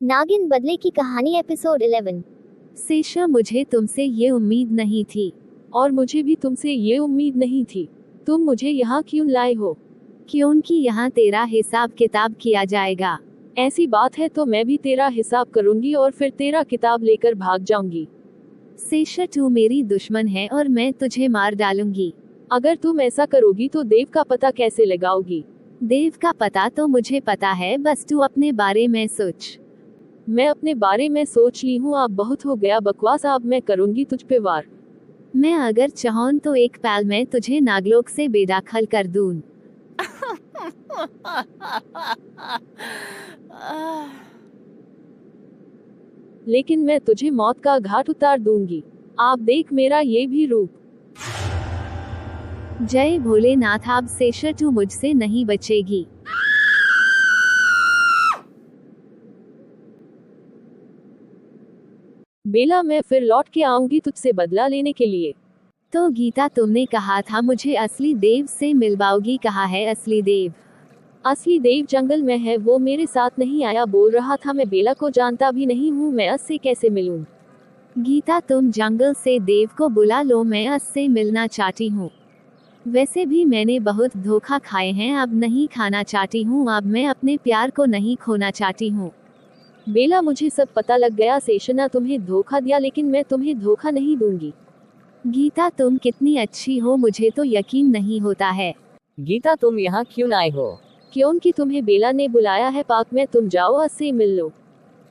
नागिन बदले की कहानी एपिसोड 11। सेशा, मुझे तुमसे ये उम्मीद नहीं थी। और मुझे भी तुमसे ये उम्मीद नहीं थी। तुम मुझे यहाँ क्यों लाए हो? क्योंकि यहाँ तेरा हिसाब किताब किया जाएगा। ऐसी बात है तो मैं भी तेरा हिसाब करूंगी और फिर तेरा किताब लेकर भाग जाऊंगी। सेशा, तू मेरी दुश्मन है और मैं तुझे मार डालूंगी। अगर तुम ऐसा करोगी तो देव का पता कैसे लगाओगी? देव का पता तो मुझे पता है, बस तू अपने बारे में सोच। मैं अपने बारे में सोच ली हूँ। अब बहुत हो गया बकवास, अब मैं करूंगी तुझ पे वार। मैं अगर चाहूं तो एक पल में तुझे नागलोक से बेदखल कर दूं। लेकिन मैं तुझे मौत का घाट उतार दूंगी। आप देख मेरा ये भी रूप। जय भोलेनाथ। अब सेशा, तू मुझसे नहीं बचेगी। बेला, मैं फिर लौट के आऊंगी तुझसे बदला लेने के लिए। तो गीता, तुमने कहा था मुझे असली देव से मिलवाओगी। कहाँ है असली देव? असली देव जंगल में है, वो मेरे साथ नहीं आया। बोल रहा था मैं बेला को जानता भी नहीं हूँ, मैं अस से कैसे मिलूं? गीता, तुम जंगल से देव को बुला लो, मैं अस से मिलना चाहती हूँ। वैसे भी मैंने बहुत धोखा खाए हैं, अब नहीं खाना चाहती हूँ। अब मैं अपने प्यार को नहीं खोना चाहती हूँ। बेला, मुझे सब पता लग गया। सेशना तुम्हें धोखा दिया, लेकिन मैं तुम्हें धोखा नहीं दूंगी। गीता, तुम कितनी अच्छी हो, मुझे तो यकीन नहीं होता है। गीता, तुम यहाँ क्यों आए हो? क्योंकि तुम्हें बेला ने बुलाया है पार्क में, तुम जाओ अस से मिल लो।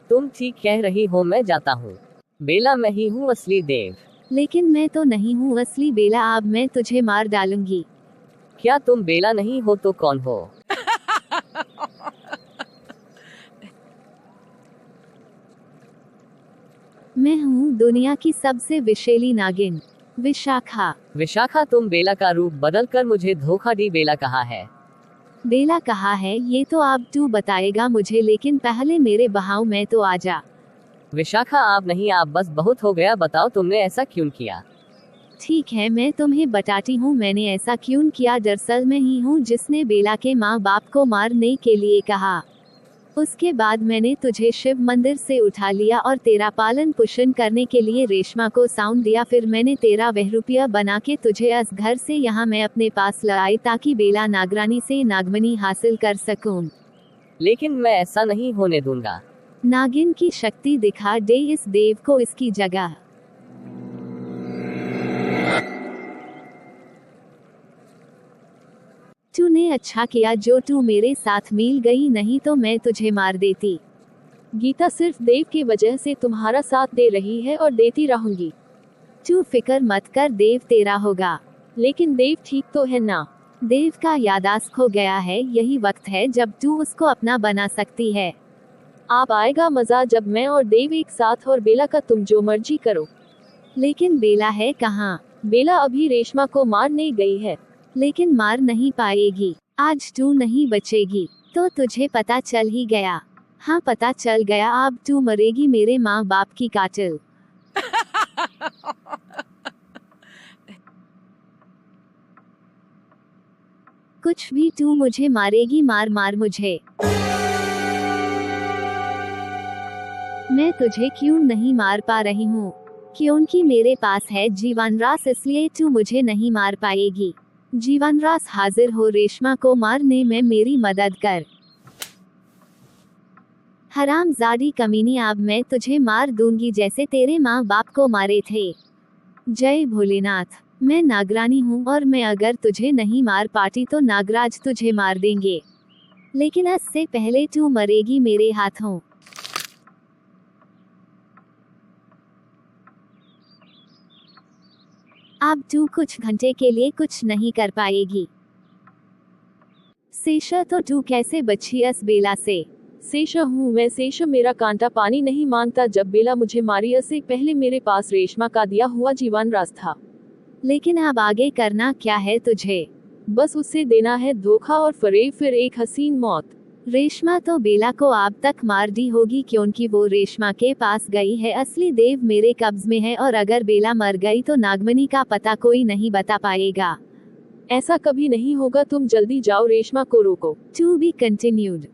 तुम ठीक कह रही हो, मैं जाता हूँ। बेला, मैं ही हूँ असली देव। लेकिन मैं तो नहीं हूँ असली बेला, अब मैं तुझे मार डालूंगी। क्या तुम बेला नहीं हो तो कौन हो? मैं हूँ दुनिया की सबसे विषैली नागिन, विशाखा। विशाखा, तुम बेला का रूप बदल कर मुझे धोखा दी। बेला कहाँ है? बेला कहाँ है ये तो अब तू बताएगा मुझे, लेकिन पहले मेरे बहाव में तो आजा। विशाखा, आप नहीं, आप बस बहुत हो गया। बताओ तुमने ऐसा क्यों किया? ठीक है, मैं तुम्हें बताती हूँ मैंने ऐसा क्यों किया। दरअसल मैं ही हूँ जिसने बेला के माँ बाप को मारने के लिए कहा। उसके बाद मैंने तुझे शिव मंदिर से उठा लिया और तेरा पालन पोषण करने के लिए रेशमा को साउंड दिया। फिर मैंने तेरा बहरूपिया बना के तुझे इस घर से यहाँ मैं अपने पास लाई, ताकि बेला नागरानी से नागमणि हासिल कर सकूं। लेकिन मैं ऐसा नहीं होने दूंगा। नागिन की शक्ति दिखा दे इस देव को इसकी जगह। तूने अच्छा किया जो तू मेरे साथ मिल गई, नहीं तो मैं तुझे मार देती। गीता सिर्फ देव की वजह से तुम्हारा साथ दे रही है और देती रहूंगी। तू फिक्र मत कर, देव तेरा होगा। लेकिन देव ठीक तो है ना? देव का यादाश्त खो गया है, यही वक्त है जब तू उसको अपना बना सकती है। आप आएगा मजा जब मैं और देव एक साथ, और बेला का तुम जो मर्जी करो। लेकिन बेला है कहाँ? बेला अभी रेशमा को मारने गई है। लेकिन मार नहीं पाएगी, आज तू नहीं बचेगी। तो तुझे पता चल ही गया। हाँ, पता चल गया, अब तू मरेगी मेरे माँ बाप की कातिल। कुछ भी, तू मुझे मारेगी, मार मार मुझे। मैं तुझे क्यों नहीं मार पा रही हूँ? क्योंकि मेरे पास है जीवनरास, इसलिए तू मुझे नहीं मार पाएगी। जीवनरास हाजिर हो, रेशमा को मारने में मेरी मदद कर। हरामजादी कमीनी, अब मैं तुझे मार दूंगी जैसे तेरे माँ बाप को मारे थे। जय भोलेनाथ। मैं नागरानी हूँ और मैं अगर तुझे नहीं मार पाती तो नागराज तुझे मार देंगे। लेकिन इससे पहले तू मरेगी मेरे हाथों। अब तू कुछ घंटे के लिए कुछ नहीं कर पाएगी। सेशा, तो तू कैसे बची इस बेला से? सेशा हूँ मैं, सेशा। मेरा कांटा पानी नहीं मानता। जब बेला मुझे मारी, इससे पहले मेरे पास रेशमा का दिया हुआ जीवन रास था। लेकिन अब आगे करना क्या है तुझे? बस उससे देना है धोखा और फरेब, फिर एक हसीन मौत। रेशमा तो बेला को अब तक मार दी होगी, क्योंकि वो रेशमा के पास गई है। असली देव मेरे कब्ज में है, और अगर बेला मर गई तो नागमणि का पता कोई नहीं बता पाएगा। ऐसा कभी नहीं होगा, तुम जल्दी जाओ, रेशमा को रोको। To be continued.